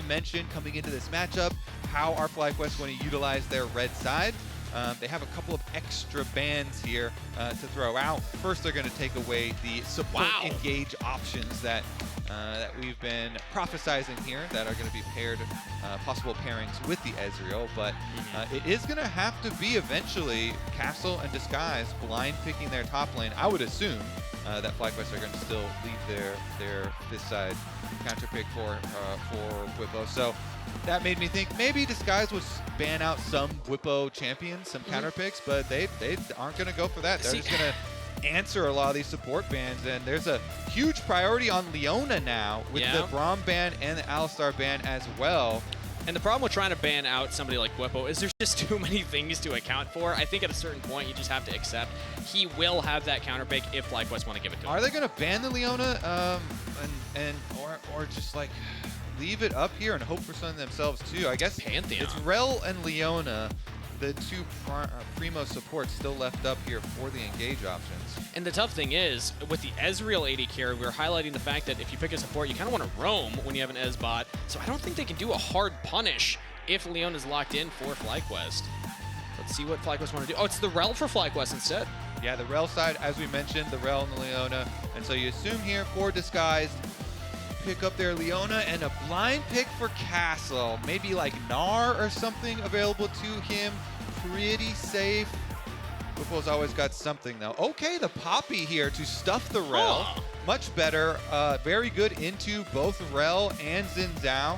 mentioned coming into this matchup how are FlyQuest going to utilize their red side. They have a couple of extra bans here to throw out. First, they're going to take away the support engage options that we've been prophesizing here that are going to be paired, possible pairings with the Ezreal. But it is going to have to be eventually Castle and Disguise blind picking their top lane. I would assume that FlyQuest are going to still leave their this side counter pick for Bwipo. So that made me think maybe Disguise would ban out some Bwipo champions, some counter picks, but they aren't going to go for that. They're just going to answer a lot of these support bans, and there's a huge priority on Leona now with the Braum ban and the Alistar ban as well. And the problem with trying to ban out somebody like Bwipo is there's just too many things to account for. I think at a certain point, you just have to accept he will have that counter pick if FlyQuest want to give it to him. Are they going to ban the Leona or just like leave it up here and hope for something themselves too? I guess Pantheon. It's Rell and Leona, the two primo supports still left up here for the engage options. And the tough thing is, with the Ezreal AD carry, we're highlighting the fact that if you pick a support, you kind of want to roam when you have an Ez bot. So I don't think they can do a hard punish if Leona's locked in for FlyQuest. Let's see what FlyQuest want to do. Oh, it's the Rell for FlyQuest instead. Yeah, the Rell side, as we mentioned, the Rell and the Leona. And so you assume here for Disguise, pick up their Leona and a blind pick for Castle. Maybe like Gnar or something available to him. Pretty safe. Bwipo's always got something though. Okay, the Poppy here to stuff the Rell. Much better. Very good into both Rell and Zhao.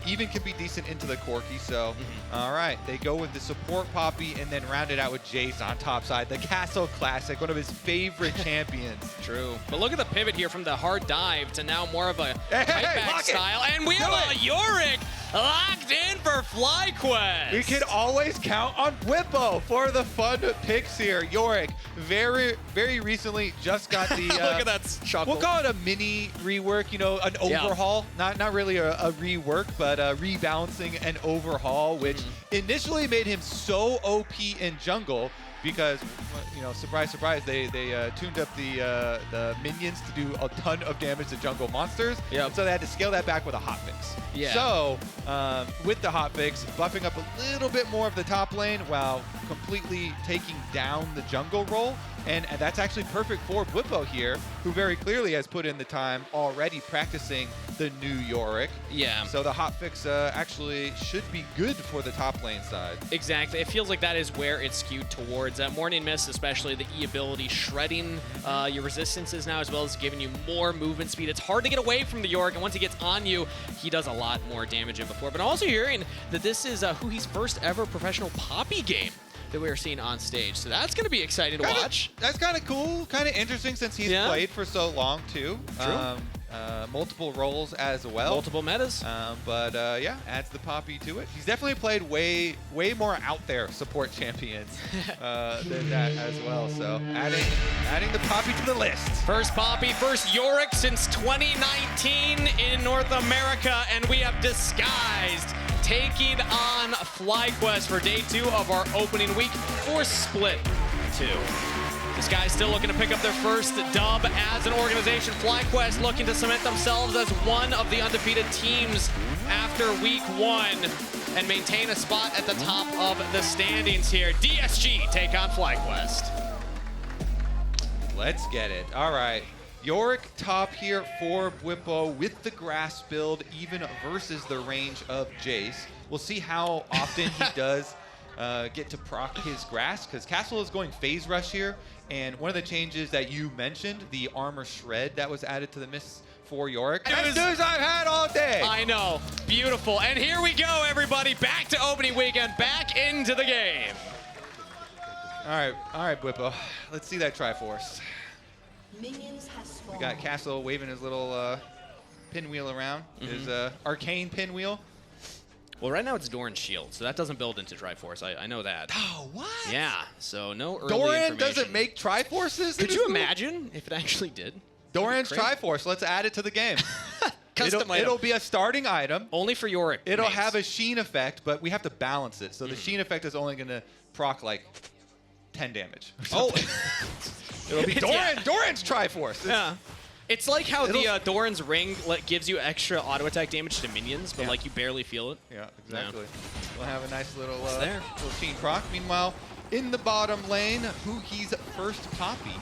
Even can be decent into the Corki, so all right, they go with the support Poppy and then round it out with Jayce on top side. The Castle Classic, one of his favorite champions. True. But look at the pivot here from the hard dive to now more of a back style. And we have a Yorick locked in for FlyQuest. We can always count on Bwipo for the fun picks here. Yorick, very recently just got the look at that chuckle. We'll call it a mini rework, you know, an overhaul. Not really a rework, but rebalancing and overhaul, which initially made him so OP in jungle because, you know, surprise, surprise, they tuned up the minions to do a ton of damage to jungle monsters. Yep. So they had to scale that back with a hotfix. Yeah. So with the hotfix, buffing up a little bit more of the top lane while completely taking down the jungle role. And that's actually perfect for Bwipo here, who very clearly has put in the time already practicing the new Yorick. Yeah. So the hotfix actually should be good for the top lane side. Exactly. It feels like that is where it's skewed towards. Morning Mist, especially the E ability, shredding your resistances now, as well as giving you more movement speed. It's hard to get away from the Yorick, and once he gets on you, he does a lot more damage than before. But I'm also hearing that this is Huhi's first ever professional Poppy game that we are seeing on stage. So that's going to be exciting to watch. That's kind of cool, kind of interesting since he's played for so long too. True. Multiple roles as well. Multiple metas. But yeah, adds the Poppy to it. He's definitely played way more out there support champions than that as well. So adding the Poppy to the list. First Poppy, first Yorick since 2019 in North America, and we have Disguised taking on FlyQuest for day 2 of our opening week for Split 2. This guy's still looking to pick up their first dub as an organization. FlyQuest looking to cement themselves as one of the undefeated teams after week 1 and maintain a spot at the top of the standings here. DSG take on FlyQuest. Let's get it. All right. Yorick top here for Bwipo with the grass build, even versus the range of Jayce. We'll see how often he does get to proc his grass, because Castle is going phase rush here, and one of the changes that you mentioned, the armor shred that was added to the miss for Yorick. Best news I've had all day. I know. Beautiful. And here we go, everybody. Back to opening weekend, back into the game. All right, Bwipo. Let's see that Triforce. We got Castle waving his little pinwheel around, his arcane pinwheel. Well, right now it's Doran's shield, so that doesn't build into Triforce. I know that. Oh, what? Yeah, so no early Doran information. doesn't make Triforces? Could you imagine if it actually did? Doran's Triforce, let's add it to the game. It'll be a starting item. Only for Yorick. It'll have a sheen effect, but we have to balance it. So the sheen effect is only going to proc like 10 damage. Oh. It'll be Doran's Triforce. Yeah. It's like how the Doran's Ring gives you extra auto attack damage to minions, but like you barely feel it. Yeah, exactly. We'll have a nice little there. little team proc. Meanwhile, in the bottom lane, Huhi's first poppy,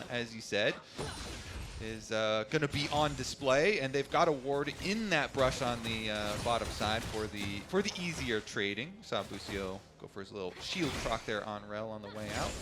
as you said, is going to be on display, and they've got a ward in that brush on the bottom side for the easier trading. Saw Busio go for his little shield proc there on Rell on the way out.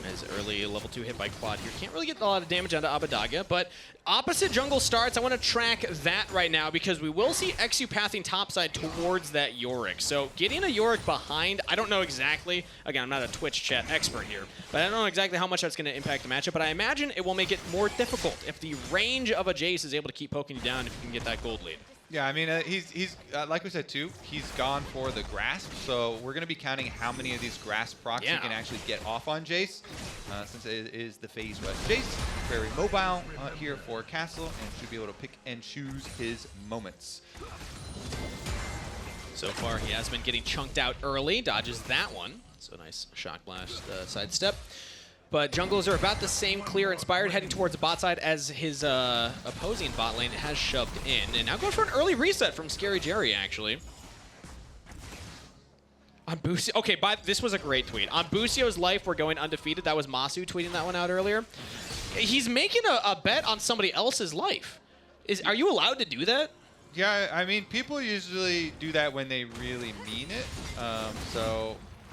As early level 2 hit by quad here. Can't really get a lot of damage onto Abbedage, but opposite jungle starts. I want to track that right now because we will see eXyu pathing topside towards that Yorick. So getting a Yorick behind, I don't know exactly. Again, I'm not a Twitch chat expert here, but I don't know exactly how much that's going to impact the matchup, but I imagine it will make it more difficult if the range of a Jayce is able to keep poking you down if you can get that gold lead. Yeah, I mean, he's like we said too, he's gone for the grasp, so we're going to be counting how many of these grasp procs he can actually get off on Jayce, since it is the phase rush. Jayce, very mobile here for Castle, and should be able to pick and choose his moments. So far, he has been getting chunked out early, dodges that one. So nice shock blast sidestep. But jungles are about the same clear. Inspired heading towards the bot side as his opposing bot lane has shoved in. And now going for an early reset from ScaryJerry, actually. On Busio, okay, this was a great tweet. On Busio's life, we're going undefeated. That was Massu tweeting that one out earlier. He's making a bet on somebody else's life. Are you allowed to do that? Yeah, I mean, people usually do that when they really mean it.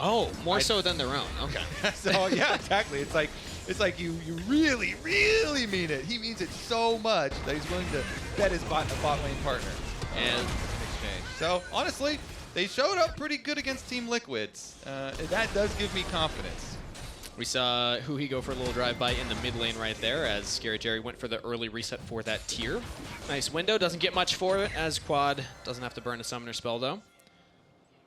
Oh, more so than their own. Okay. So yeah, exactly. It's like you really, really mean it. He means it so much that he's willing to bet his bot lane partner and in exchange. So honestly, they showed up pretty good against Team Liquids. That does give me confidence. We saw Huhi go for a little drive-by in the mid lane right there as ScaryJerry went for the early reset for that tier. Nice window. Doesn't get much for it as Quad doesn't have to burn a summoner spell though.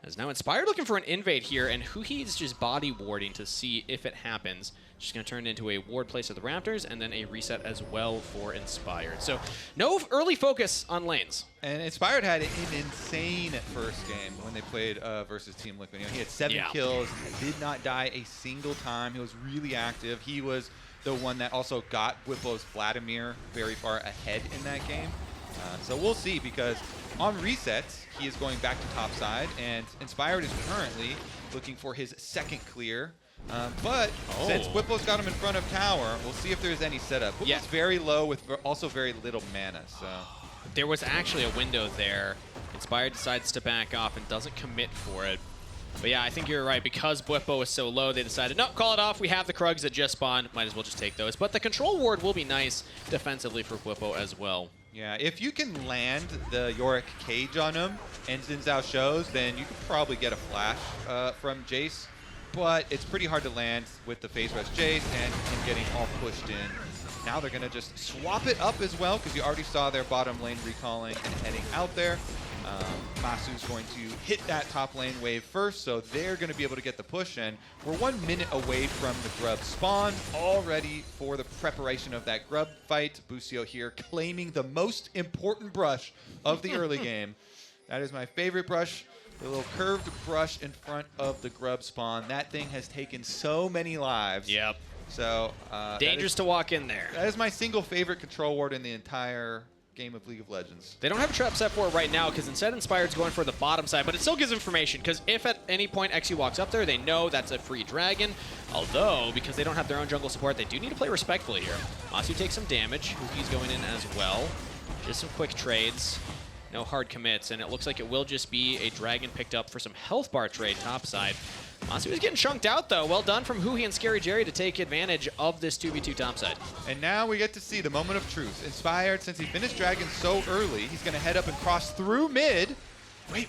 As now Inspired looking for an invade here, and Huhi is just body warding to see if it happens. Just going to turn it into a ward place of the Raptors, and then a reset as well for Inspired. So no early focus on lanes. And Inspired had an insane first game when they played versus Team Liquid. You know, he had 7 kills, did not die a single time. He was really active. He was the one that also got Bwipo's Vladimir very far ahead in that game. So we'll see, because on resets, he is going back to top side, and Inspired is currently looking for his second clear. But since Bwipo's got him in front of tower, we'll see if there's any setup. Bwipo's very low with also very little mana. So there was actually a window there. Inspired decides to back off and doesn't commit for it. But yeah, I think you're right. Because Bwipo is so low, they decided, no, call it off. We have the Krugs that just spawned. Might as well just take those. But the control ward will be nice defensively for Bwipo as well. Yeah, if you can land the Yorick cage on him and Zhao shows, then you could probably get a flash from Jayce. But it's pretty hard to land with the phase rush Jayce and getting all pushed in. Now they're going to just swap it up as well, because you already saw their bottom lane recalling and heading out there. Massu's going to hit that top lane wave first, so they're going to be able to get the push in. We're 1 minute away from the Grub spawn, all ready for the preparation of that Grub fight. Busio here claiming the most important brush of the early game. That is my favorite brush, the little curved brush in front of the Grub spawn. That thing has taken so many lives. Yep. So dangerous to walk in there. That is my single favorite control ward in the entire game of League of Legends. They don't have a trap set for it right now, because instead Inspired's going for the bottom side, but it still gives information, because if at any point eXyu walks up there, they know that's a free dragon. Although, because they don't have their own jungle support, they do need to play respectfully here. Massu takes some damage. Huki's going in as well. Just some quick trades. No hard commits, and it looks like it will just be a dragon picked up for some health bar trade topside. Massu is getting chunked out, though. Well done from Huhi and ScaryJerry to take advantage of this 2v2 topside. And now we get to see the moment of truth. Inspired, since he finished Dragon so early, he's going to head up and cross through mid. Wait.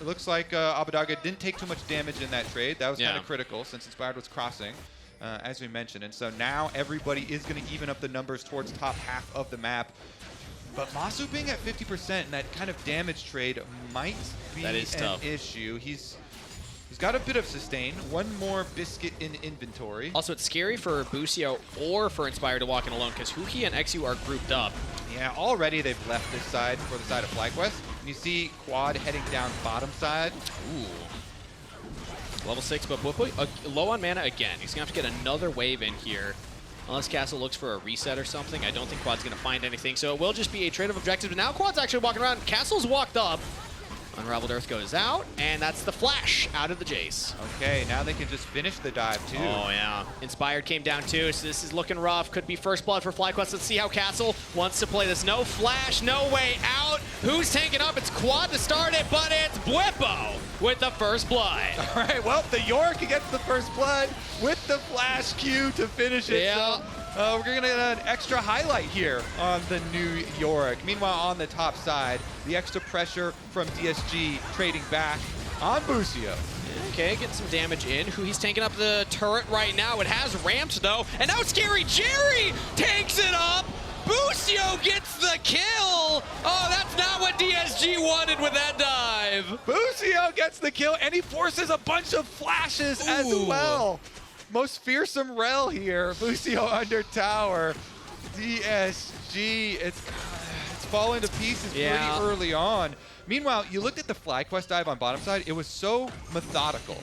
It looks like Abbedage didn't take too much damage in that trade. That was kind of critical, since Inspired was crossing, as we mentioned. And so now everybody is going to even up the numbers towards top half of the map. But Massu being at 50% and that kind of damage trade might be an issue. He's got a bit of sustain. One more biscuit in inventory. Also, it's scary for Busio or for Inspired to walk in alone, because Huhi and eXyu are grouped up. Yeah, already they've left this side for the side of FlyQuest. And you see Quad heading down bottom side. Ooh. Level 6, but Bwipo low on mana again. He's going to have to get another wave in here. unless Castle looks for a reset or something. I don't think Quad's going to find anything, so it will just be a trade of objectives. But now Quad's actually walking around. Castle's walked up. Unraveled Earth goes out, and that's the flash out of the Jayce. Okay, now they can just finish the dive, too. Oh, yeah. Inspired came down, too, so this is looking rough. Could be first blood for FlyQuest. Let's see how Castle wants to play this. No flash, no way out. Who's tanking up? It's Quad to start it, but it's Bwipo with the first blood. All right, well, the Yorick gets the first blood with the flash Q to finish it. Yeah. So, we're going to get an extra highlight here on the new Yorick. Meanwhile, on the top side, the extra pressure from DSG trading back on Busio. Okay, getting some damage in. Huhi's tanking up the turret right now. It has ramped, though. And now ScaryJerry takes it up. Busio gets the kill. Oh, that's not what DSG wanted with that dive. Busio gets the kill, and he forces a bunch of flashes as well. Most fearsome Rell here. Busio under tower. DSG, it's falling to pieces pretty early on. Meanwhile, you looked at the FlyQuest dive on bottom side. It was so methodical.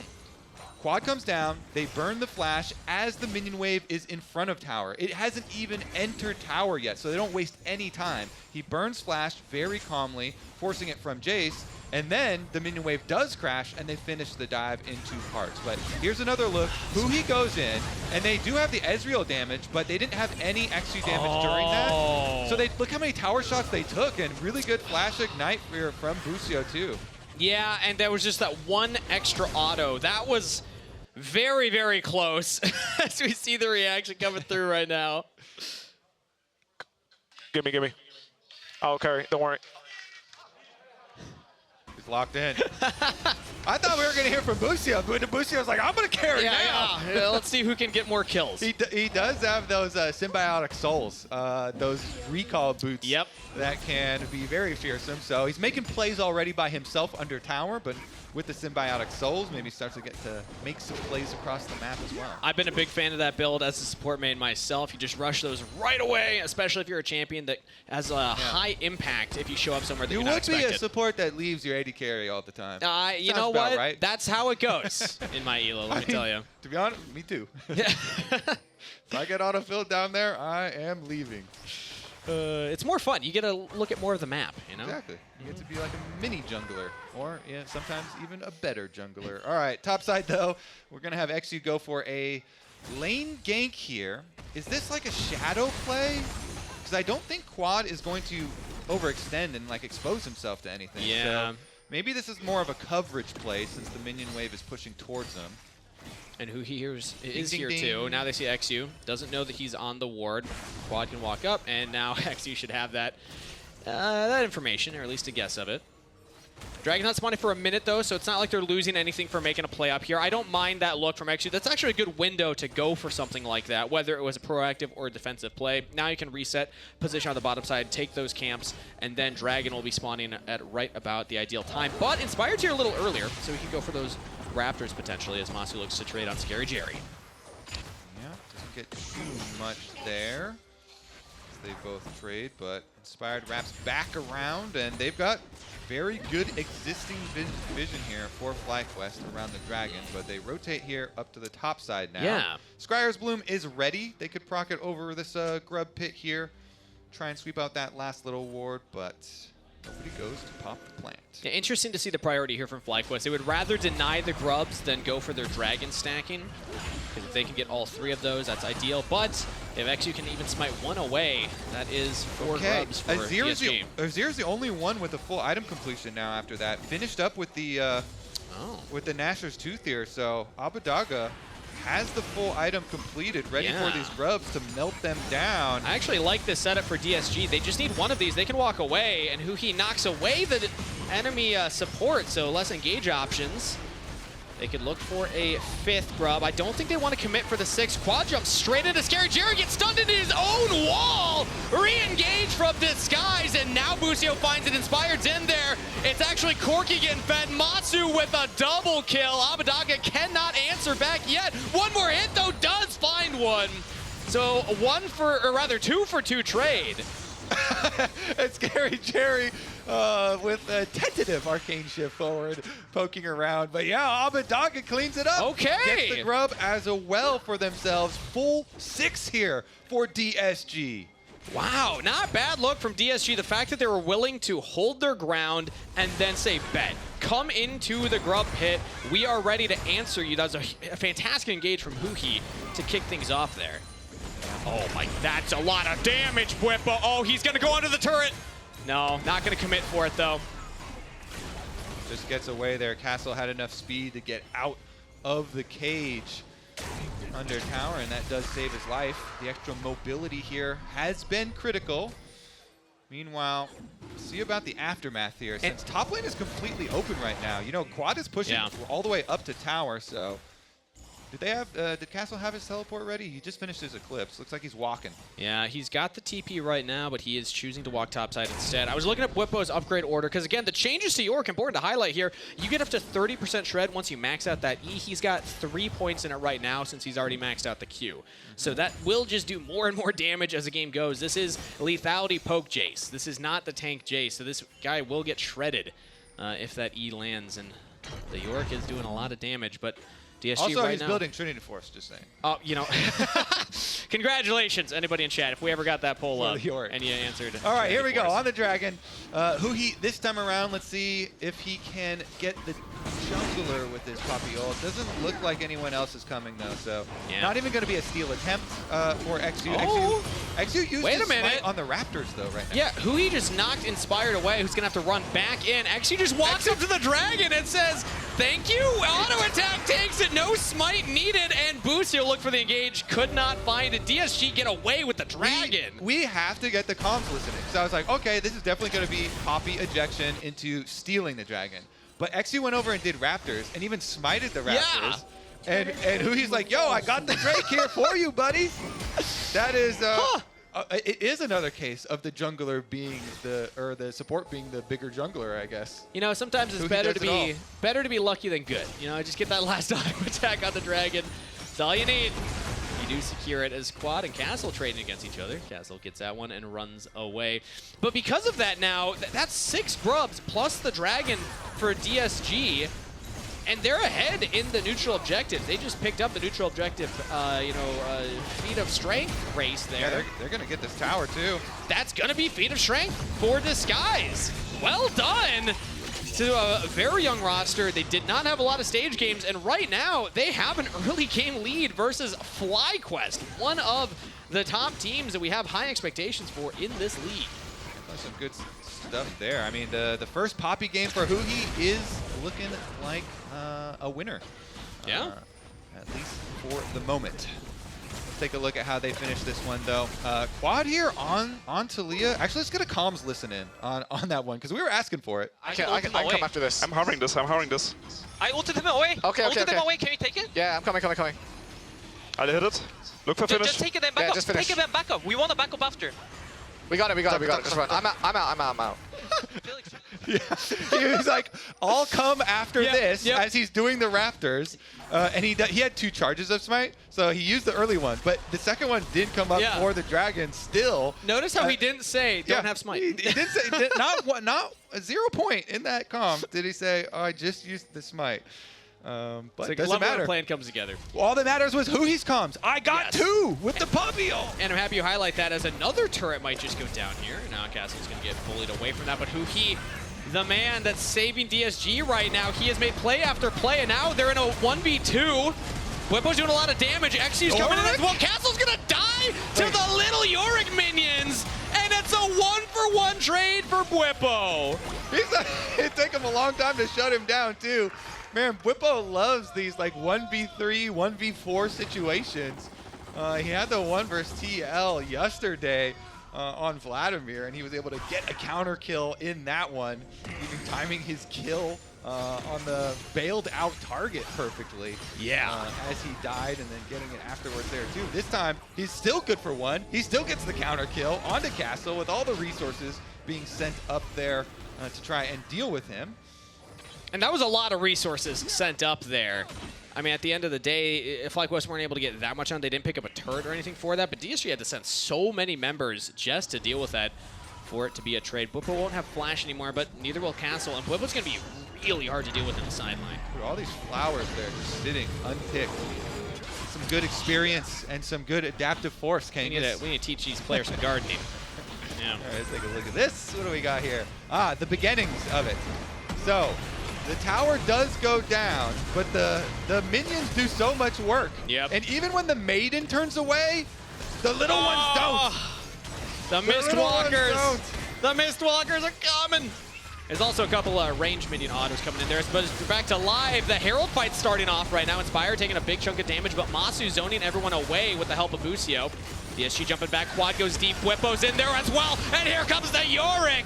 Quad comes down, they burn the flash as the minion wave is in front of tower. It hasn't even entered tower yet, so they don't waste any time. He burns flash very calmly, forcing it from Jayce, and then the minion wave does crash, and they finish the dive in 2 parts. But here's another look. Huhi goes in, and they do have the Ezreal damage, but they didn't have any eXyu damage during that. So they look how many tower shots they took, and really good flash ignite from Busio too. Yeah, and there was just that one extra auto. That was very, very close as we see the reaction coming through right now. Give me. I'll carry, don't worry. He's locked in. I thought we were going to hear from Busio, but Busio's like, I'm going to carry now. Yeah, let's see who can get more kills. He does have those symbiotic souls, those recall boots that can be very fearsome. So he's making plays already by himself under tower, but with the symbiotic souls, maybe starts to get to make some plays across the map as well. I've been a big fan of that build as a support main myself. You just rush those right away, especially if you're a champion that has a high impact if you show up somewhere that you're not expected. You would be a support that leaves your AD carry all the time. You know what? Right? That's how it goes in my elo, let me tell you. To be honest, me too. If I get autofilled down there, I am leaving. It's more fun. You get to look at more of the map, you know? Exactly. You get to be like a mini jungler, or sometimes even a better jungler. All right, top side though, we're gonna have eXyu go for a lane gank here. Is this like a shadow play? Because I don't think Quad is going to overextend and like expose himself to anything. Yeah. So maybe this is more of a coverage play since the minion wave is pushing towards them. And Huhi is here too. Now they see eXyu. Doesn't know that he's on the ward. Quad can walk up, and now eXyu should have that information, or at least a guess of it. Dragon not spawning for a minute though, so it's not like they're losing anything for making a play up here. I don't mind that look from eXyu. That's actually a good window to go for something like that, whether it was a proactive or a defensive play. Now you can reset, position on the bottom side, take those camps, and then Dragon will be spawning at right about the ideal time. But Inspired's here a little earlier, so we can go for those Raptors potentially as Massu looks to trade on ScaryJerry. Yeah, doesn't get too much there. They both trade, but Inspired wraps back around, and they've got very good existing vision here for FlyQuest around the Dragon, but they rotate here up to the top side now. Yeah. Scryer's Bloom is ready. They could proc it over this grub pit here, try and sweep out that last little ward, but nobody goes to pop the plant. Yeah, interesting to see the priority here from FlyQuest. They would rather deny the grubs than go for their dragon stacking. Because if they can get all 3 of those, that's ideal. But if eXyu can even smite 1 away, that is 4 grubs for DSG. Azir's the only one with a full item completion now after that. Finished up with the Nashor's Tooth here, so Abbedage has the full item completed, ready for these grubs to melt them down. I actually like this setup for DSG. They just need 1 of these. They can walk away, and Huhi knocks away the enemy support, so less engage options. They could look for a 5th grub. I don't think they want to commit for the 6th. Quad jumps straight into ScaryJerry, gets stunned into his own wall. Re-engage from Disguise, and now Busio finds it. Inspired's in there. It's actually Corki getting fed. Massu with a double kill. Abbedage cannot answer back yet. 1 more hit, though, does find 1. So 2 for 2 trade. And ScaryJerry with a tentative arcane shift forward, poking around. But yeah, Abbedage cleans it up. Okay. Gets the grub as well for themselves. Full 6 here for DSG. Wow, not bad look from DSG. The fact that they were willing to hold their ground and then say, bet, come into the grub pit. We are ready to answer you. That was a fantastic engage from Huhi to kick things off there. Oh my, that's a lot of damage, Bwipo. Oh, he's gonna go under the turret. No, not gonna commit for it though. Just gets away there. Castle had enough speed to get out of the cage under tower, and that does save his life. The extra mobility here has been critical. Meanwhile, see about the aftermath here. Since top lane is completely open right now. You know, Quad is pushing all the way up to tower, so did they have? Did Castle have his teleport ready? He just finished his Eclipse. Looks like he's walking. Yeah, he's got the TP right now, but he is choosing to walk topside instead. I was looking at Bwipo's upgrade order, because again, the changes to Yorick, important to highlight here. You get up to 30% shred once you max out that E. He's got 3 points in it right now since he's already maxed out the Q. So that will just do more and more damage as the game goes. This is lethality poke Jayce. This is not the tank Jayce, so this guy will get shredded if that E lands. And the Yorick is doing a lot of damage, but DSG also, right he's now, building Trinity Force, just saying. Oh, you know, congratulations, anybody in chat, if we ever got that poll up and you answered. All right, here we go, on the Dragon. Huhi, this time around, let's see if he can get the jungler with his Poppy ult. Doesn't look like anyone else is coming, though, so not even going to be a steal attempt for eXyu. eXyu used his smite on the Raptors, though, right now. Yeah, Huhi just knocked Inspired away, who's going to have to run back in. eXyu just walks up to the Dragon and says, thank you, auto attack takes it, no smite needed, and Busio looked for the engage, could not find it. DSG get away with the Dragon. We have to get the comms listening. So I was like, okay, this is definitely going to be Poppy ejection into stealing the Dragon. But eXyu went over and did Raptors, and even smited the Raptors. And Huhi's like, yo, I got the Drake here for you, buddy. That is, it is another case of the jungler being the support being the bigger jungler, I guess. You know, sometimes it's better to be lucky than good. You know, just get that last auto attack on the Dragon. That's all you need. You do secure it as Quad and Castle trading against each other. Castle gets that one and runs away. But because of that now, that's 6 grubs plus the Dragon for DSG. And they're ahead in the neutral objective. They just picked up the neutral objective, feat of strength race there. Yeah, they're going to get this tower, too. That's going to be feat of strength for Disguise. Well done to a very young roster. They did not have a lot of stage games, and right now they have an early game lead versus FlyQuest, one of the top teams that we have high expectations for in this league. Some good stuff there. I mean, the first Poppy game for Huhi is looking like a winner. Yeah. At least for the moment. Let's take a look at how they finished this one, though. Quad here on Taliyah. Actually, let's get a comms listen in on that one, because we were asking for it. I can come after this. I'm hovering this. I ulted him away. Okay. Him away. Can you take it? Yeah, I'm coming. I hit it. Look for finish. Just take it then back up. Take it then back up. We want to back up after. We got it. Just run. I'm out. Yeah. He was like, I'll come after this as he's doing the Raptors. And he had 2 charges of smite, so he used the early one. But the second one did come up for the Dragon still. Notice how he didn't say, don't have smite. He didn't say, not 0 point in that comm did he say, oh, I just used the smite. But it doesn't matter. The plan comes together. All that matters was Huhi's comms. I got 2 with the Poppy ult. And I'm happy you highlight that, as another turret might just go down here. Now Castle's going to get bullied away from that, but Huhi, the man that's saving DSG right now, he has made play after play, and now they're in a 1v2. Bwipo's doing a lot of damage. eXyu's coming in as well. Castle's going to die to the little Yorick minions, and it's a 1-for-1 trade for Bwipo. It took him a long time to shut him down, too. Man, Bwipo loves these like 1v3, 1v4 situations. He had the 1 versus TL yesterday on Vladimir, and he was able to get a counter kill in that one, even timing his kill on the bailed out target perfectly. Yeah. As he died, and then getting it afterwards there too. This time, he's still good for 1. He still gets the counter kill onto Castle with all the resources being sent up there to try and deal with him. And that was a lot of resources sent up there. I mean, at the end of the day, if FlyQuest weren't able to get that much on, they didn't pick up a turret or anything for that, but DSG had to send so many members just to deal with that for it to be a trade. Bwipo won't have flash anymore, but neither will Castle, and Bwipo's going to be really hard to deal with in the sideline. All these flowers there just sitting unpicked. Some good experience and some good adaptive force, Kangas. We need to teach these players some gardening. Yeah. All right, let's take a look at this. What do we got here? Ah, the beginnings of it. So, the tower does go down, but the minions do so much work. Yep. And even when the maiden turns away, the little ones don't. The Mistwalkers. The Mistwalkers are coming. There's also a couple range minion autos coming in there. But we're back to live. The Herald fight's starting off right now. Inspire taking a big chunk of damage, but Massu zoning everyone away with the help of Busio. DSG jumping back. Quad goes deep. Bwipo's in there as well. And here comes the Yorick.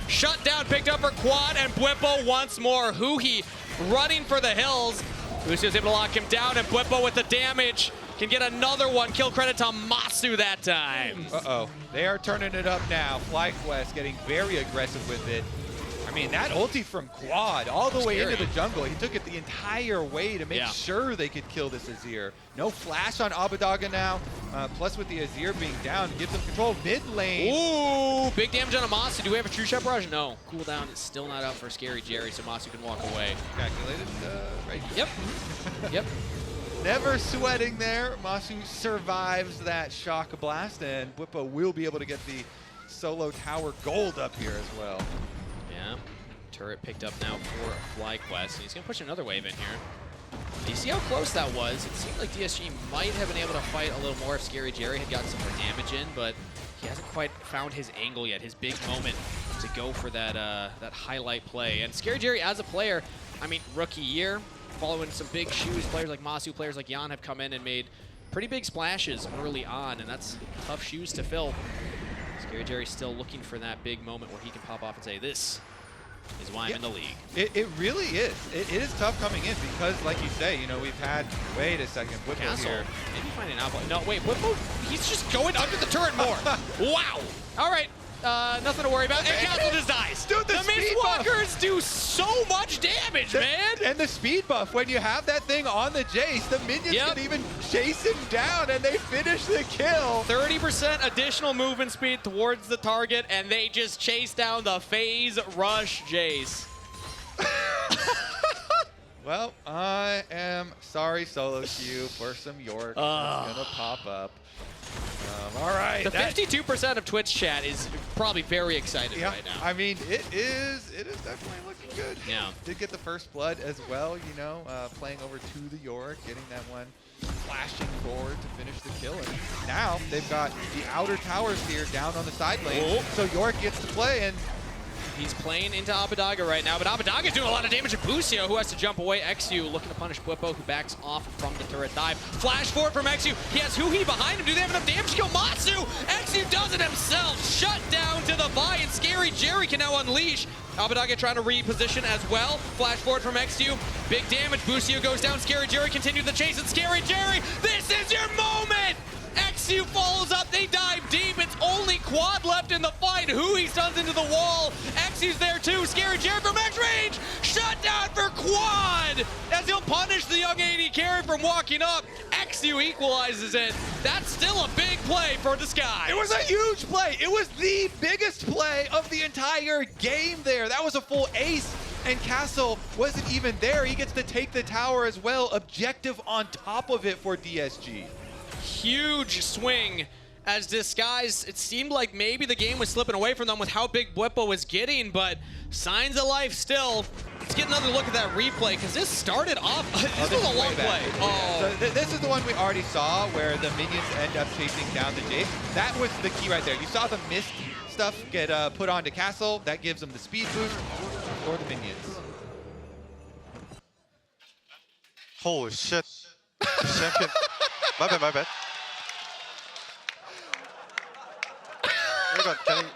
Shut down, picked up for Quad, and Bwipo once more. Huhi running for the hills. Busio's able to lock him down, and Bwipo with the damage can get another one. Kill credit to Massu that time. Uh-oh. They are turning it up now. FlyQuest getting very aggressive with it. I mean, that ulti from Quad all the way into the jungle. He took it the entire way to make sure they could kill this Azir. No flash on Abbedage now. Plus with the Azir being down, gives them control mid lane. Ooh, big damage on a Massu. Do we have a true shot barrage? No. Cooldown is still not out for ScaryJerry, so Massu can walk away. Calculated, right? Yep. Yep. Never sweating there. Massu survives that shock blast, and Bwipo will be able to get the solo tower gold up here as well. Yeah, turret picked up now for FlyQuest, and he's going to push another wave in here. You see how close that was? It seemed like DSG might have been able to fight a little more if ScaryJerry had gotten some more damage in, but he hasn't quite found his angle yet, his big moment to go for that that highlight play. And ScaryJerry as a player, I mean, rookie year, following some big shoes, players like Massu, players like Jan have come in and made pretty big splashes early on, and that's tough shoes to fill. ScaryJerry's still looking for that big moment where he can pop off and say, this is why I'm in the league. It really is. It is tough coming in because, like you say, you know, we've had, wait a second, Bwipo here. Maybe find an outplay. No, wait, Bwipo, he's just going under the turret more. Wow. All right. Nothing to worry about. And Castle just dies. Dude, the Mistwalkers do so much damage, man. And the speed buff, when you have that thing on the Jayce, the minions can even chase him down and they finish the kill. 30% additional movement speed towards the target, and they just chase down the phase rush Jayce. Well, I am sorry, solo queue, for some Yorick that's gonna pop up. All right. The 52% of Twitch chat is probably very excited right now. I mean, it is definitely looking good. Yeah. Did get the first blood as well, you know, playing over to the Yorick, getting that one flashing forward to finish the kill. And now they've got the outer towers here down on the side lane. So Yorick gets to play, and he's playing into Abbedage right now, but Abbedage is doing a lot of damage to Busio, who has to jump away. eXyu looking to punish Bwipo, who backs off from the turret dive. Flash forward from eXyu. He has Huhi behind him. Do they have enough damage to kill Massu? eXyu does it himself. Shut down to the Vi, and ScaryJerry can now unleash. Abbedage trying to reposition as well. Flash forward from eXyu. Big damage. Busio goes down. ScaryJerry continues the chase, and ScaryJerry, this is your moment! eXyu follows up, they dive deep. It's only Quad left in the fight. Huhi stuns into the wall. eXyu's there too. ScaryJerry from X-range. Shut down for Quad as he'll punish the young AD carry from walking up. eXyu equalizes it. That's still a big play for Disguise. it was a huge play. It was the biggest play of the entire game there. That was a full ace. And Castle wasn't even there. He gets to take the tower as well. Objective on top of it for DSG. Huge swing as Disguise. It seemed like maybe the game was slipping away from them with how big Bwipo was getting, but signs of life still. Let's get another look at that replay, because this started off, this was a long play. So this is the one we already saw where the minions end up chasing down the Jayce. That was the key right there. You saw the mist stuff get put onto Castle. That gives them the speed boost for the minions. Holy shit. Champion. My bad.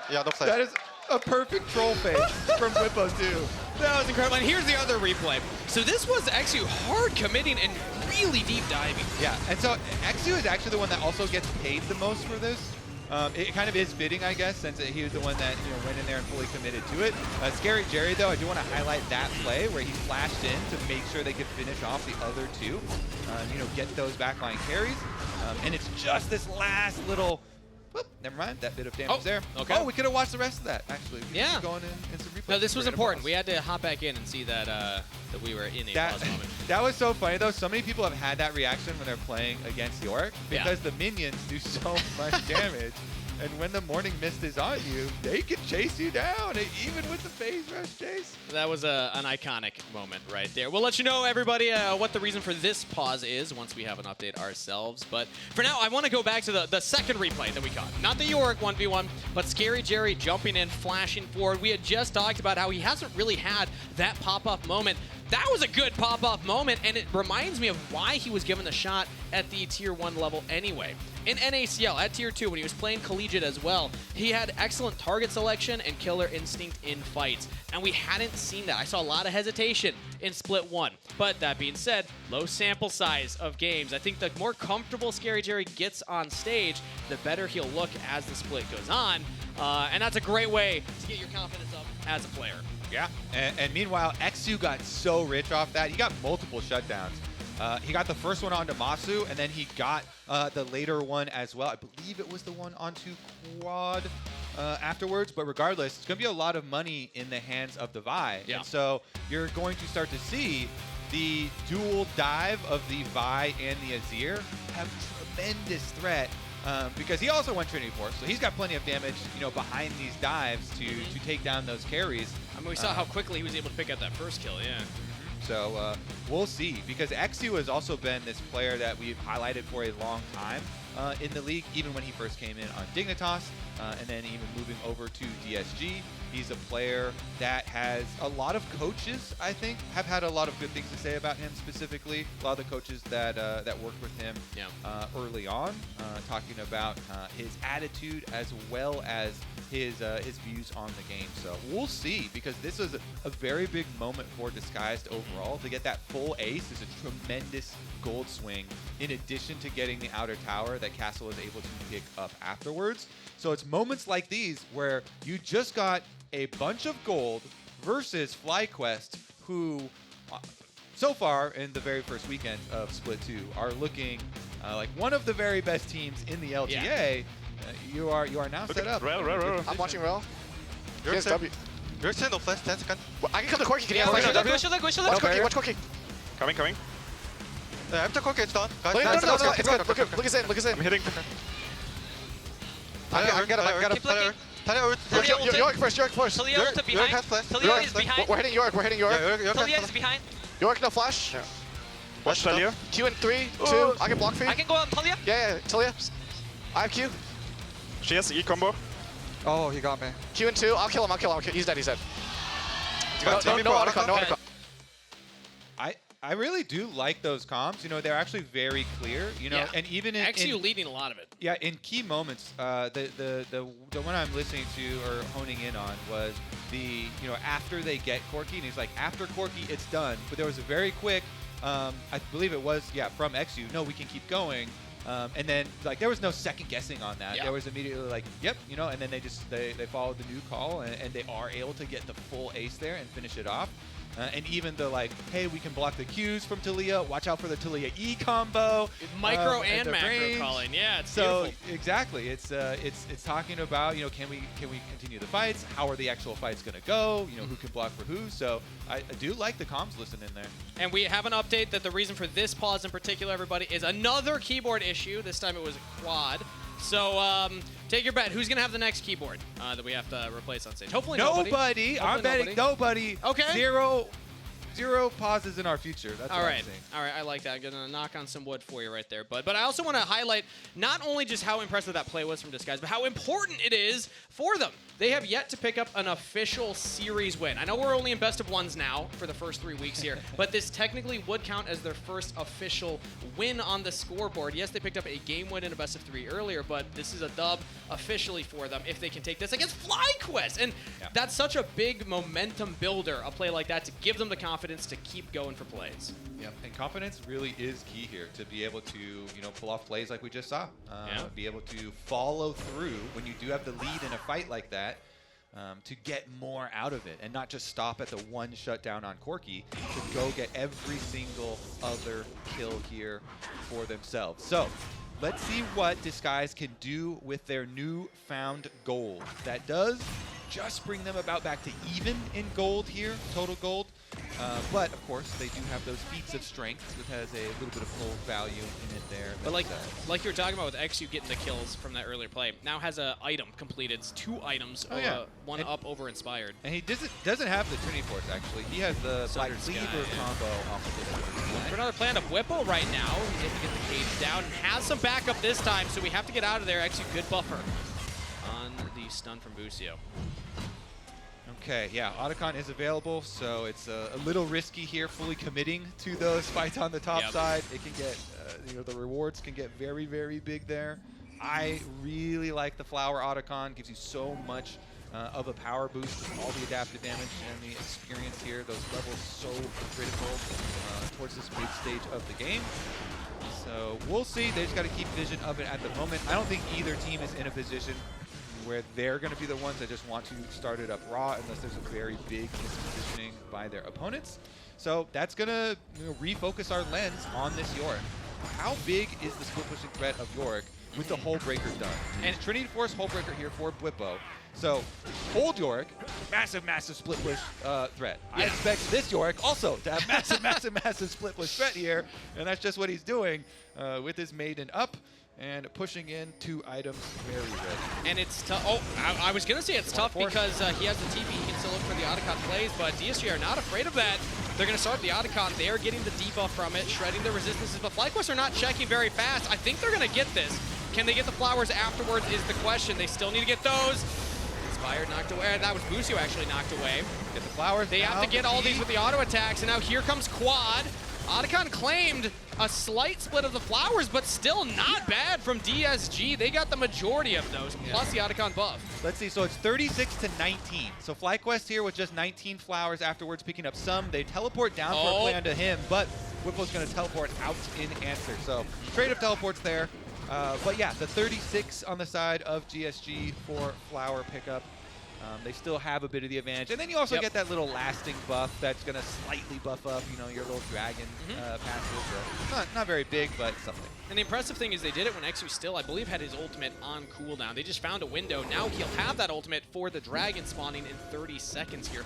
Yeah, no play. That is a perfect troll face from Bwipo too. That was incredible. And here's the other replay. So this was eXyu hard committing and really deep diving. Yeah, and so eXyu is actually the one that also gets paid the most for this. It kind of is fitting, I guess, since he was the one that went in there and fully committed to it. ScaryJerry, though, I do want to highlight that play where he flashed in to make sure they could finish off the other two, get those backline carries. And it's just this last little Whoop, never mind, that bit of damage there. Okay. Oh, we could have watched the rest of that, actually. We Yeah. could going in some replays. No, this was important. Pause. We had to hop back in and see that that we were in a pause moment. That was so funny, though. So many people have had that reaction when they're playing against Yorick because the minions do so much damage. And when the morning mist is on you, they can chase you down, even with the phase rush chase. That was an iconic moment right there. We'll let you know, everybody, what the reason for this pause is once we have an update ourselves. But for now, I want to go back to the second replay that we got. Not the Yorick 1v1, but ScaryJerry jumping in, flashing forward. We had just talked about how he hasn't really had that pop-up moment. That was a good pop-up moment, and it reminds me of why he was given the shot at the Tier 1 level anyway. In NACL, at Tier 2, when he was playing collegiate as well, he had excellent target selection and killer instinct in fights. And we hadn't seen that. I saw a lot of hesitation in Split 1. But that being said, low sample size of games. I think the more comfortable ScaryJerry gets on stage, the better he'll look as the split goes on. And that's a great way to get your confidence up as a player. Yeah, and meanwhile, eXyu got so rich off that. He got multiple shutdowns. He got the first one onto Massu, and then he got the later one as well. I believe it was the one onto Quad afterwards, but regardless, it's going to be a lot of money in the hands of the Vi. Yeah. And so you're going to start to see the dual dive of the Vi and the Azir have tremendous threat. Because he also went Trinity Force, so he's got plenty of damage, behind these dives to take down those carries. I mean, we saw how quickly he was able to pick up that first kill, yeah. So we'll see, because eXyu has also been this player that we've highlighted for a long time in the league, even when he first came in on Dignitas, and then even moving over to DSG. He's a player that has a lot of coaches, I think, have had a lot of good things to say about him specifically. A lot of the coaches that worked with him early on, talking about his attitude as well as his views on the game. So we'll see, because this was a very big moment for Disguised overall. To get that full ace is a tremendous gold swing, in addition to getting the outer tower that Castle is able to pick up afterwards. So it's moments like these where you just got a bunch of gold versus FlyQuest, who so far in the very first weekend of Split 2 are looking like one of the very best teams in the LTA. Yeah. You are now set up. Rell. I'm watching Rell. Yorick's W. Yorick's no flash, 10 seconds. I can come to Corki. Can you Go have shoulder, W? go shoulder, go Watch shoulder. Corki, watch Corki. Coming. After Corki, it's done. Guys, No, it's good. go. Look us in, look us in. I'm hitting. I get him. Keep looking. Taliyah, Yorick first. Taliyah ulted behind. has flash. Taliyah is behind. We're hitting Yorick. Taliyah is behind. Yorick, no flash. Watch Taliyah. Q in 3, 2. I can block for you. I can go on Taliyah. Yeah, Taliyah. I have Q. She has E combo. Oh, he got me. Q in 2. I'll kill him. He's dead. You got No Timmy autocon, no autocon. I really do like those comms. They're actually very clear. Yeah. And even in eXyu leading a lot of it. Yeah, in key moments, the one I'm listening to or honing in on was the after they get Corki, and he's like, after Corki it's done. But there was a very quick, I believe it was from eXyu. No, we can keep going. And then there was no second guessing on that. Yeah. There was immediately like, yep, and then they followed the new call, and they are able to get the full ace there and finish it off. And even the hey, we can block the Qs from Taliyah. Watch out for the Taliyah E combo. Micro and the macro range. calling. Yeah, it's So beautiful. exactly, it's talking about can we continue the fights? How are the actual fights going to go? Who can block for who? So I do like the comms listening there. And we have an update that the reason for this pause in particular, everybody, is another keyboard issue. This time it was a quad. So take your bet. Who's going to have the next keyboard that we have to replace on stage? Hopefully nobody. I'm betting nobody. Okay. Zero pauses in our future. That's All what right. I'm saying. All right, I like that. I'm going to knock on some wood for you right there. But I also want to highlight not only just how impressive that play was from Disguise, but how important it is for them. They have yet to pick up an official series win. I know we're only in best of ones now for the first 3 weeks here, but this technically would count as their first official win on the scoreboard. Yes, they picked up a game win in a best of 3 earlier, but this is a dub officially for them if they can take this against FlyQuest. And that's such a big momentum builder, a play like that, to give them the confidence to keep going for plays. Yep, and confidence really is key here to be able to, pull off plays like we just saw. Be able to follow through when you do have the lead in a fight like that, to get more out of it and not just stop at the one shutdown on Corki, to go get every single other kill here for themselves. So let's see what Disguise can do with their newfound gold. That does just bring them about back to even in gold here, total gold. But of course, they do have those feats of strength, which has a little bit of gold value in it there. But like you were talking about with eXyu getting the kills from that earlier play, now has an item completed. It's 2 items, one and up over Inspired. And he doesn't have the Trinity Force, actually. He has the Black Cleaver combo off of this. For another play on a Bwipo right now, he's able to get the cage down and has some backup this time, so we have to get out of there. eXyu, good buffer on the stun from Busio. Okay, yeah, Otacon is available, so it's a little risky here, fully committing to those fights on the top side. It can get, the rewards can get very, very big there. I really like the Flower Otacon, gives you so much of a power boost with all the adaptive damage and the experience here. Those levels so critical towards this mid stage of the game. So we'll see. They just got to keep vision of it at the moment. I don't think either team is in a position where they're going to be the ones that just want to start it up raw unless there's a very big mispositioning by their opponents. So that's going to refocus our lens on this Yorick. How big is the split pushing threat of Yorick with the Hull Breaker done? And Trinity Force Hull Breaker here for Bwipo. So hold Yorick, massive, massive split push threat. I expect this Yorick also to have massive, massive, massive split push threat here, and that's just what he's doing with his Maiden up and pushing in 2 items very ready. And it's tough. Oh, I was going to say it's tough because he has the TP. He can still look for the Otacon plays, but DSG are not afraid of that. They're going to start the Otacon. They are getting the debuff from it, shredding the resistances, but FlyQuest are not checking very fast. I think they're going to get this. Can they get the flowers afterwards is the question. They still need to get those. Inspired knocked away. That was Busio actually knocked away. Get the flowers. They have to get all these with the auto attacks, and now here comes Quad. Otacon claimed a slight split of the flowers, but still not bad from DSG. They got the majority of those, plus the Otacon buff. Let's see, so it's 36 to 19. So FlyQuest here with just 19 flowers afterwards, picking up some. They teleport down for a play onto him, but Bwipo's going to teleport out in answer. So straight up teleports there. But yeah, the 36 on the side of GSG for flower pickup. They still have a bit of the advantage. And then you also get that little lasting buff that's going to slightly buff up, your little dragon passive. So not very big, but something. And the impressive thing is they did it when eXyu still, I believe, had his ultimate on cooldown. They just found a window. Now he'll have that ultimate for the dragon spawning in 30 seconds here.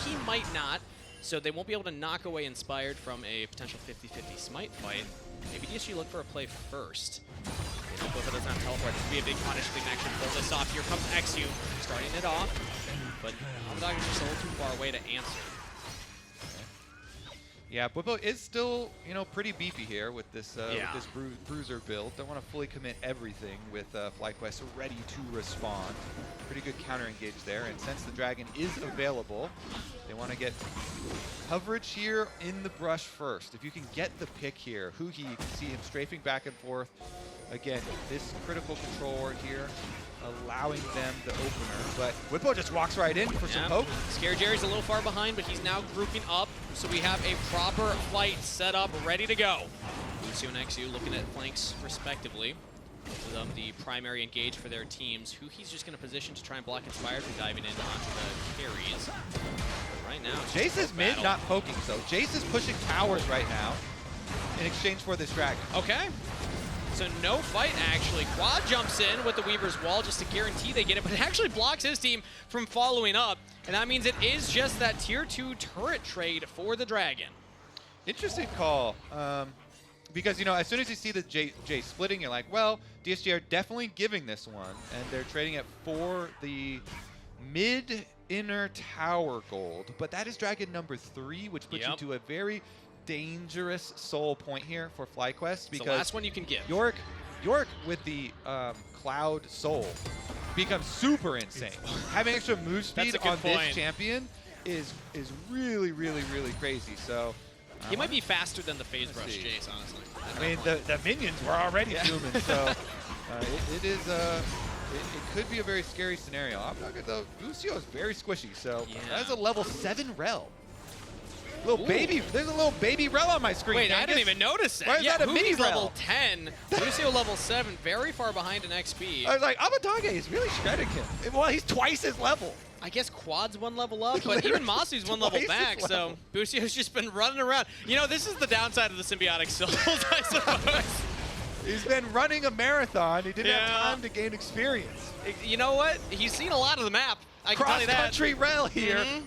He might not, so they won't be able to knock away Inspired from a potential 50-50 smite fight. Maybe DSG look for a play first. Bwipo does not teleport. This would be a big punish if they can actually pull this off. Here comes eXyu, starting it off. But Abbedage is just a little too far away to answer. Yeah, Bwipo is still, pretty beefy here with this bruiser build. Don't want to fully commit everything with FlyQuest ready to respond. Pretty good counter engage there, and since the dragon is available, they want to get coverage here in the brush first. If you can get the pick here, Huhi, you can see him strafing back and forth. Again, this critical control here, allowing them the opener, but Bwipo just walks right in for some poke. ScaryJerry's a little far behind, but he's now grouping up, so we have a proper fight set up, ready to go. Busio and eXyu looking at flanks respectively. Both of them the primary engage for their teams. Huhi's just going to position to try and block Inspired from diving in onto the carries. But right now, Jayce is mid, not poking, so Jayce is pushing towers right now in exchange for this dragon. Okay. So no fight, actually. Quad jumps in with the Weaver's Wall just to guarantee they get it, but it actually blocks his team from following up, and that means it is just that tier 2 turret trade for the dragon. Interesting call, because, as soon as you see the Jayce splitting, you're like, well, DSG are definitely giving this one, and they're trading it for the mid-inner tower gold, but that is dragon number 3, which puts you to a very dangerous soul point here for FlyQuest, because the last one you can give. Yorick with the Cloud Soul becomes super insane. Having extra move speed on this champion is really, really, really crazy. So he might be faster than the phase rush Jayce, honestly. I mean, the minions were already zooming, so it could be a very scary scenario. I'm not gonna, Busio is very squishy, so that's a level 7 Rell. There's a little baby Rell on my screen. Wait, I didn't even notice that. Why is that a mini Rell? Level 10, Busio level 7, very far behind in XP. I was like, Abbedage is really shredding him. Well, he's twice his level. I guess Quad's 1 level up, but even Massu's 1 level back, so Busio's just been running around. This is the downside of the symbiotic souls, I suppose. He's been running a marathon. He didn't have Yeah. time to gain experience. You know what? He's seen a lot of the map. I can tell you that. Cross-country Rell here, Mhm.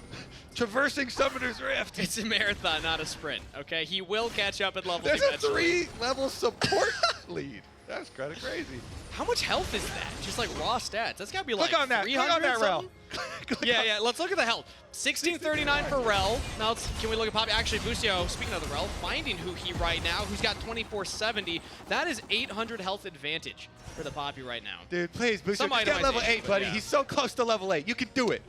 traversing Summoner's Rift. It's a marathon, not a sprint, okay? He will catch up at level There's a eventually. 3-level support lead. That's kind of crazy. How much health is that? Just like raw stats. That's gotta be like Click on that. 300 Click on that, Rell. something? Yeah, let's look at the health. 1639 for Rell. Now, can we look at Poppy? Actually, Busio, speaking of the Rell, finding Huhi right now, who's got 2470. That is 800 health advantage for the Poppy right now. Dude, please, Busio, Some just get level itemization, 8, buddy. yeah. He's so close to level 8. You can do it.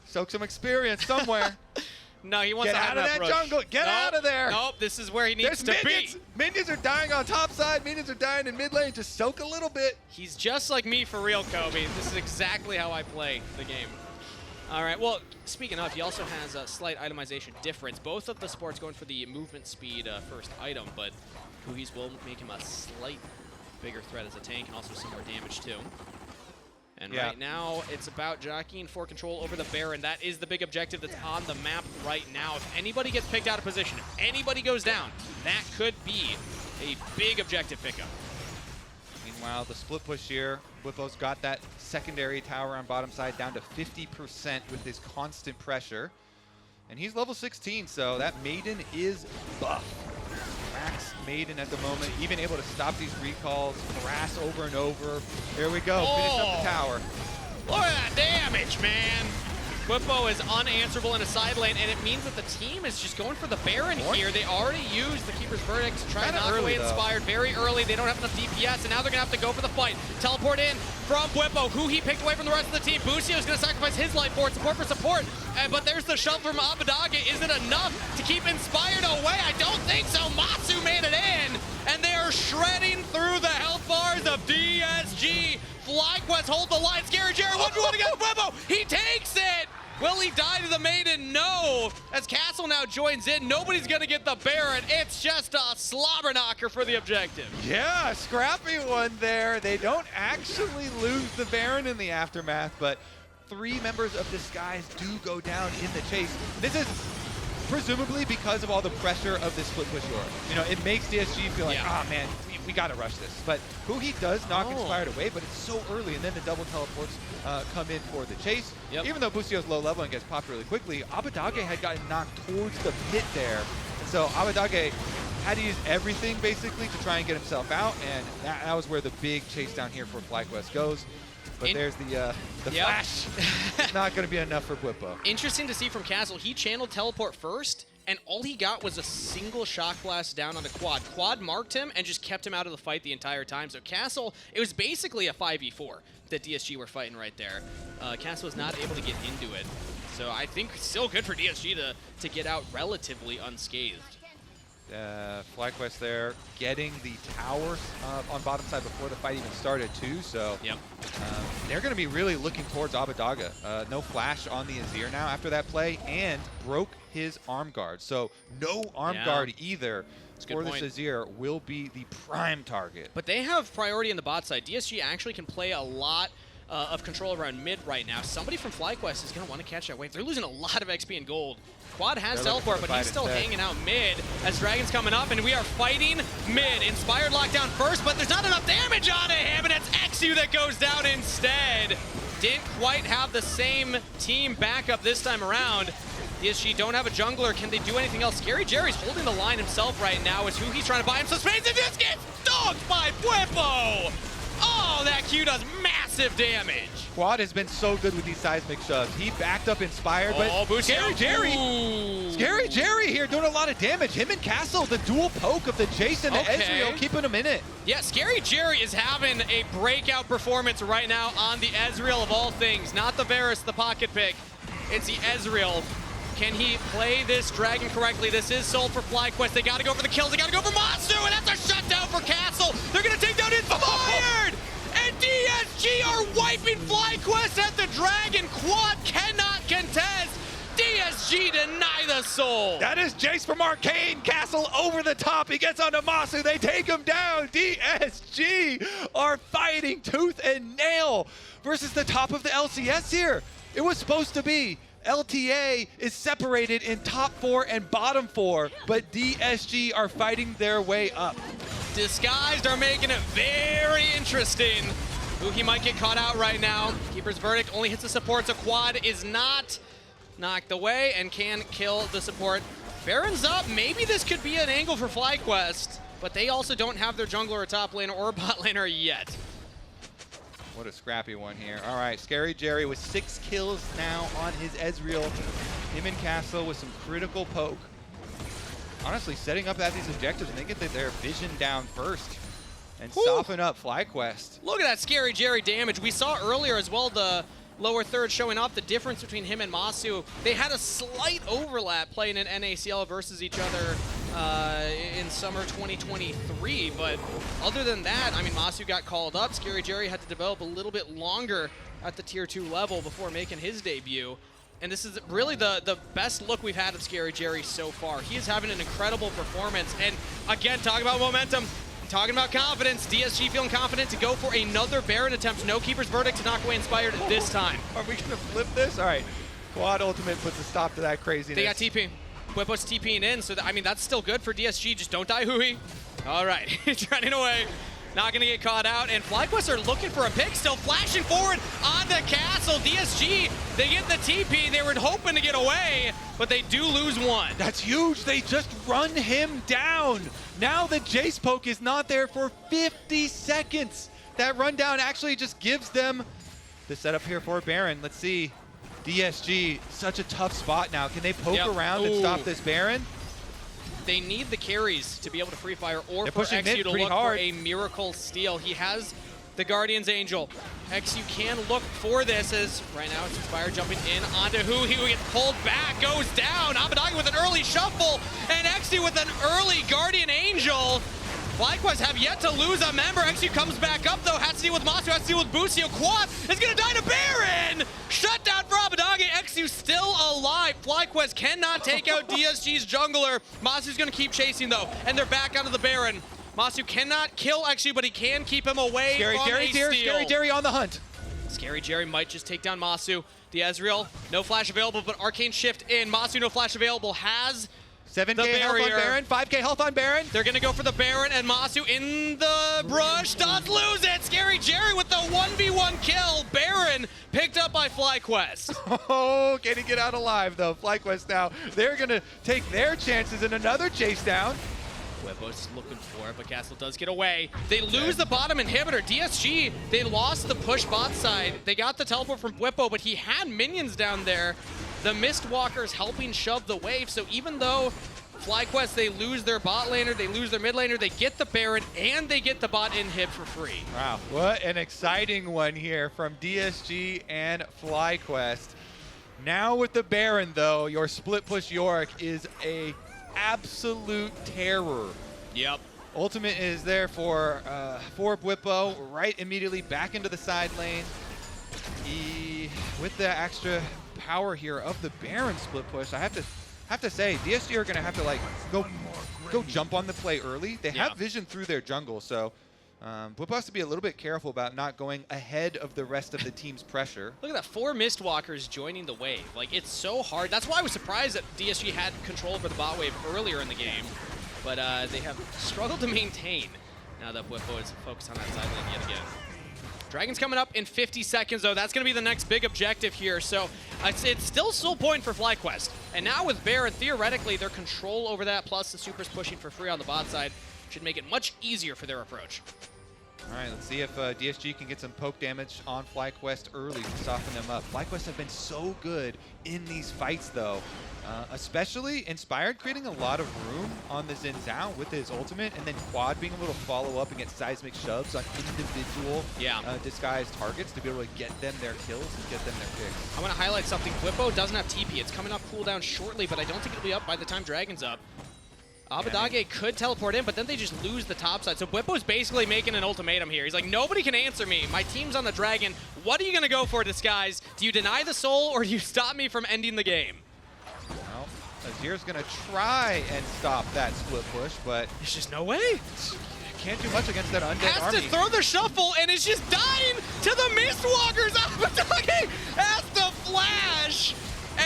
Soak some experience somewhere. No, he wants Get to out of that rush. jungle. Get out of there. Nope, this is where he needs There's to minions. be. Minions are dying on top side. Minions are dying in mid lane. Just soak a little bit. He's just like me for real, Kobe. This is exactly how I play the game. All right, well, speaking of, he also has a slight itemization difference. Both of the sports going for the movement speed first item, but Huhi's will make him a slight bigger threat as a tank and also some more damage too. And Yeah. right now, it's about jockeying for control over the Baron. That is the big objective that's on the map right now. If anybody gets picked out of position, if anybody goes down, that could be a big objective pickup. Meanwhile, the split push here. Bwipo's got that secondary tower on bottom side down to 50% with his constant pressure. And he's level 16, so that Maiden is buff. Max Maiden at the moment, even able to stop these recalls, harass over and over. There we go, finish up the tower. Look at that damage, man. Bwipo is unanswerable in a side lane, and it means that the team is just going for the Baron here. They already used the Keeper's Verdict to try and knock away Inspired very early. They don't have enough DPS, and now they're going to have to go for the fight. Teleport in from Bwipo, who he picked away from the rest of the team. Busio is going to sacrifice his life for it, support for support. But there's the shove from Abbedage. Is it enough to keep Inspired away? I don't think so. Massu made it in, and they are shredding through the health bars of DSG. FlyQuest hold the line. ScaryJerry 1v1 against Bwipo. He takes it. Will he die to the Maiden? No. As Castle now joins in, nobody's going to get the Baron. It's just a slobber knocker for the objective. Yeah, scrappy one there. They don't actually lose the Baron in the aftermath, but 3 members of Disguise do go down in the chase. This is presumably because of all the pressure of this split push Yorick. You know, it makes DSG feel like, ah, man, we got to rush this. But Huhi does knock Inspired away, but it's so early, and then the double teleports come in for the chase. Even though Busio's low level and gets popped really quickly, Abbedage had gotten knocked towards the pit there. And so Abbedage had to use everything, basically, to try and get himself out, and that was where the big chase down here for FlyQuest goes. But there's the flash. It's not going to be enough for Bwipo. Interesting to see from Castle. He channeled teleport first, and all he got was a single shock blast down on the quad. Quad marked him and just kept him out of the fight the entire time. So Castle, it was basically a 5v4 that DSG were fighting right there. Castle was not able to get into it. So I think it's still good for DSG to get out relatively unscathed. FlyQuest there getting the tower on bottom side before the fight even started too, so they're going to be really looking towards Abbedage. No flash on the Azir now after that play, and broke his arm guard. So no arm guard either for this Azir will be the prime target. But they have priority in the bot side. DSG actually can play a lot of control around mid right now. Somebody from FlyQuest is going to want to catch that wave. They're losing a lot of XP and gold. Quad has teleport, but he's still hanging out mid as Dragon's coming up, and we are fighting mid. Inspired lockdown first, but there's not enough damage on him, and it's eXyu that goes down instead. Didn't quite have the same team backup this time around. DSG don't have a jungler. Can they do anything else? ScaryJerry's holding the line himself right now as Huhi's trying to buy him some space, and just gets dogged by Bwipo! Oh, that Q does massive damage. Quad has been so good with these seismic shoves. He backed up Inspired, but ScaryJerry here doing a lot of damage. Him and Castle, the dual poke of the Jayce and the Ezreal, keeping him in it. Yeah, ScaryJerry is having a breakout performance right now on the Ezreal of all things. Not the Varus, the pocket pick. It's the Ezreal. Can he play this Dragon correctly? This is sold for FlyQuest. They got to go for the kills. They got to go for Massu, and that's a shutdown for Castle. They're going to take down Inspired! And DSG are wiping FlyQuest at the Dragon. Quad cannot contest. DSG deny the soul. That is Jayce from Arcane. Castle over the top. He gets onto Massu. They take him down. DSG are fighting tooth and nail versus the top of the LCS here. It was supposed to be LTA is separated in top 4 and bottom 4, but DSG are fighting their way up. Disguised are making it very interesting. Huhi might get caught out right now. Keeper's Verdict only hits the support, so Quad is not knocked away and can kill the support. Baron's up. Maybe this could be an angle for FlyQuest, but they also don't have their jungler or top laner or bot laner yet. What a scrappy one here. All right, ScaryJerry with 6 kills now on his Ezreal. Him and Castle with some critical poke. Honestly, setting up at these objectives, and they get their vision down first and stopping up FlyQuest. Look at that ScaryJerry damage. We saw earlier as well the lower third showing off the difference between him and Massu. They had a slight overlap playing in NACL versus each other in summer 2023, but other than that, I mean, Massu got called up. ScaryJerry had to develop a little bit longer at the tier 2 level before making his debut. And this is really the best look we've had of ScaryJerry so far. He is having an incredible performance. And again, talking about momentum, talking about confidence, DSG feeling confident to go for another Baron attempt. No Keeper's Verdict to knock away Inspired this time. Are we going to flip this? All right. Quad Ultimate puts a stop to that craziness. They got TP. Bwipo's TPing in, so I mean, that's still good for DSG. Just don't die, Huhi. All right, he's running away. Not gonna get caught out, and FlyQuest are looking for a pick, still flashing forward on the castle. DSG, they get the TP. They were hoping to get away, but they do lose one. That's huge. They just run him down. Now the Jayce poke is not there for 50 seconds. That rundown actually just gives them the setup here for Baron. Let's see. DSG, such a tough spot now. Can they poke around and stop this Baron? They need the carries to be able to free fire, or They're for pushing eXyu mid to pretty look hard. for a miracle steal. He has the Guardian's Angel. eXyu can look for this, as right now it's Inspired jumping in onto Huhi, who gets pulled back, goes down. Abbedage with an early shuffle, and eXyu with an early Guardian Angel. FlyQuest have yet to lose a member. eXyu comes back up though, has to deal with Massu, has to deal with Busio. Quad is gonna die to Baron! Shut down for Abbedage. eXyu still alive. FlyQuest cannot take out DSG's jungler. Massu's gonna keep chasing though, and they're back onto the Baron. Massu cannot kill eXyu, but he can keep him away from a steal. ScaryJerry on the hunt. ScaryJerry might just take down Massu. The Ezreal, no flash available, but Arcane Shift in. Massu, no flash available, has 7K health on Baron, 5K health on Baron. They're gonna go for the Baron, and Massu in the brush does lose it. ScaryJerry with the 1v1 kill. Baron picked up by FlyQuest. Oh, can he get out alive though? FlyQuest now, they're gonna take their chances in another chase down. Bwipo's looking for it, but Castle does get away. They lose the bottom inhibitor. DSG, they lost the push bot side. They got the teleport from Bwipo, but he had minions down there. The Mistwalkers helping shove the wave, so even though FlyQuest, they lose their bot laner, they lose their mid laner, they get the Baron, and they get the bot inhib for free. Wow, what an exciting one here from DSG and FlyQuest. Now with the Baron though, your split push Yorick is a absolute terror. Yep. Ultimate is there for Bwipo, right immediately back into the side lane. With the extra power here of the Baron split push, I have to say DSG are gonna have to like go jump on the play early. They have vision through their jungle, so Bwipo has to be a little bit careful about not going ahead of the rest of the team's pressure. Look at that, 4 Mistwalkers joining the wave. Like, it's so hard. That's why I was surprised that DSG had control over the bot wave earlier in the game, but they have struggled to maintain now that Bwipo is focused on that side lane yet again. Dragon's coming up in 50 seconds, though. That's going to be the next big objective here. So it's still sole point for FlyQuest. And now with Baron, theoretically, their control over that, plus the Supers pushing for free on the bot side, should make it much easier for their approach. All right, let's see if DSG can get some poke damage on FlyQuest early to soften them up. FlyQuest have been so good in these fights, though. Especially Inspired creating a lot of room on the Zhao with his ultimate, and then Quad being able to follow up and get seismic shoves on individual disguised targets to be able to get them their kills and get them their picks. I want to highlight something. Bwipo doesn't have TP. It's coming up cooldown shortly, but I don't think it'll be up by the time Dragon's up. Abbedage could teleport in, but then they just lose the top side. So Bwipo's basically making an ultimatum here. He's like, nobody can answer me. My team's on the Dragon. What are you going to go for, Disguise? Do you deny the soul, or do you stop me from ending the game? Well, Azir's going to try and stop that split push, but there's just no way. Can't do much against that undead army. Has to throw the shuffle, and it's just dying to the Mistwalkers. Abbedage has to flash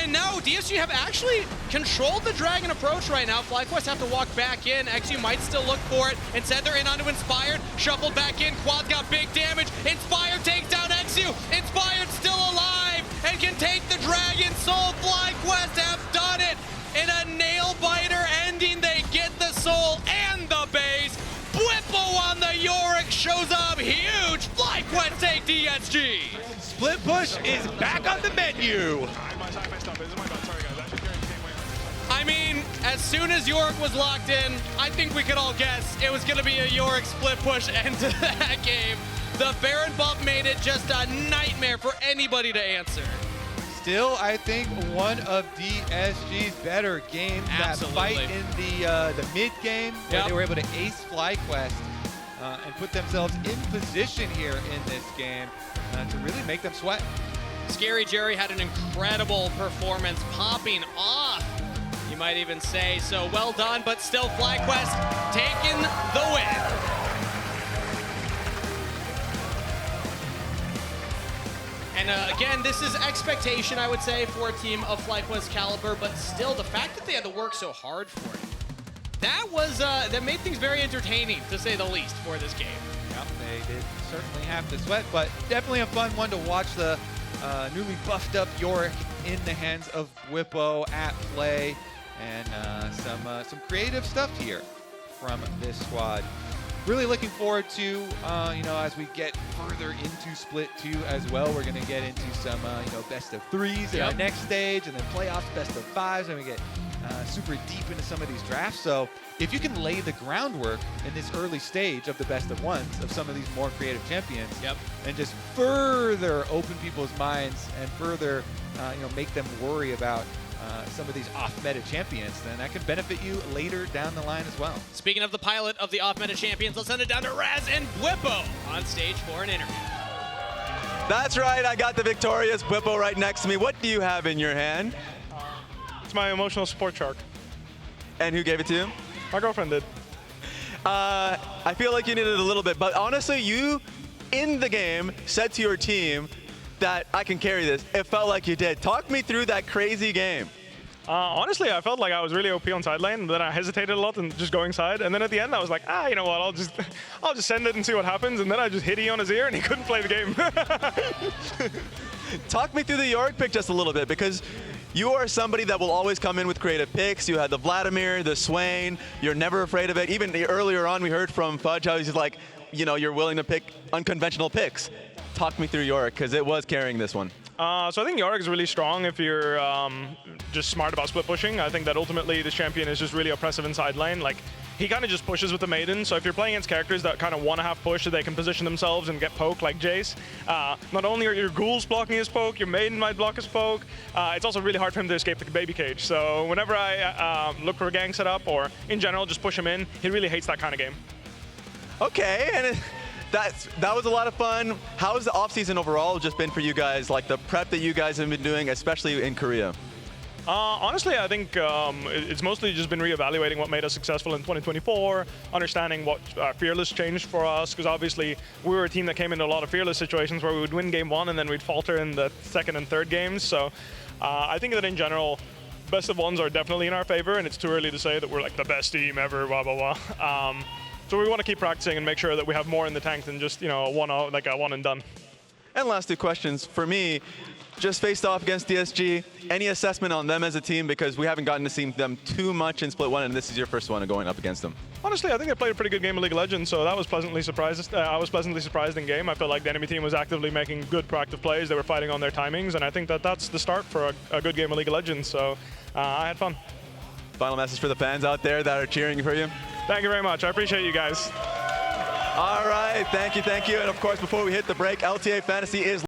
And no, DSG have actually controlled the Dragon approach right now. FlyQuest have to walk back in. eXyu might still look for it. Instead, they're in onto Inspired. Shuffled back in. Quad's got big damage. Inspired takes down eXyu. Inspired still alive and can take the Dragon Soul. FlyQuest have done it in a nail-biter ending. They get the soul and the base. Bwipo on the Yorick shows up huge. FlyQuest take DSG. Split push is back on the menu. I mean, as soon as Yorick was locked in, I think we could all guess it was going to be a Yorick split push end to that game. The Baron bump made it just a nightmare for anybody to answer. Still, I think one of DSG's better games. Absolutely. That fight in the mid game where they were able to ace FlyQuest and put themselves in position here in this game to really make them sweat. ScaryJerry had an incredible performance, popping off, you might even say. So well done, but still FlyQuest taking the win. And again, this is expectation, I would say, for a team of FlyQuest caliber, but still, the fact that they had to work so hard for it, that made things very entertaining, to say the least, for this game. Yep, they did certainly have to sweat, but definitely a fun one to watch the newly buffed up Yorick in the hands of Bwipo at play, and some creative stuff here from this squad. Really looking forward to, as we get further into Split 2 as well, we're going to get into some, best of threes in our next stage, and then playoffs, best of fives, and we get super deep into some of these drafts. So if you can lay the groundwork in this early stage of the best of ones of some of these more creative champions, and just further open people's minds and further, make them worry about some of these off-meta champions, then that can benefit you later down the line as well. Speaking of the pilot of the off-meta champions, let's send it down to Raz and Bwipo on stage for an interview. That's right, I got the victorious Bwipo right next to me. What do you have in your hand? It's my emotional support shark. And who gave it to you? My girlfriend did. I feel like you needed it a little bit, but honestly, you, in the game, said to your team that I can carry this. It felt like you did. Talk me through that crazy game. Honestly, I felt like I was really OP on side lane, then I hesitated a lot and just going side, and then at the end I was like, you know what, I'll just send it and see what happens, and then I just hit E on his ear and he couldn't play the game. Talk me through the Yorick pick just a little bit, because you are somebody that will always come in with creative picks. You had the Vladimir, the Swain, you're never afraid of it. Even earlier on we heard from Fudge how he's like, you're willing to pick unconventional picks. Talk me through Yorick, because it was carrying this one. So I think Yorick is really strong if you're just smart about split pushing. I think that ultimately this champion is just really oppressive inside lane. Like, he kind of just pushes with the Maiden, so if you're playing against characters that kind of want to have push so they can position themselves and get poked like Jayce, not only are your ghouls blocking his poke, your Maiden might block his poke, it's also really hard for him to escape the baby cage. So whenever I look for a gang setup or in general just push him in, he really hates that kind of game. Okay, and that was a lot of fun. How has the offseason overall just been for you guys, like the prep that you guys have been doing, especially in Korea? Honestly, I think it's mostly just been reevaluating what made us successful in 2024, understanding what Fearless changed for us, because obviously we were a team that came into a lot of Fearless situations where we would win game one and then we'd falter in the second and third games. So I think that in general, best of ones are definitely in our favor, and it's too early to say that we're like the best team ever, blah, blah, blah. So we want to keep practicing and make sure that we have more in the tank than just, a one and done. And last two questions for me. Just faced off against DSG. Any assessment on them as a team, because we haven't gotten to see them too much in Split 1, and this is your first one going up against them? Honestly, I think they played a pretty good game of League of Legends, so that was pleasantly surprised. I was pleasantly surprised in game. I felt like the enemy team was actively making good proactive plays. They were fighting on their timings, and I think that that's the start for a good game of League of Legends. So I had fun. Final message for the fans out there that are cheering for you? Thank you very much. I appreciate you guys. All right, thank you. And of course, before we hit the break, LTA Fantasy is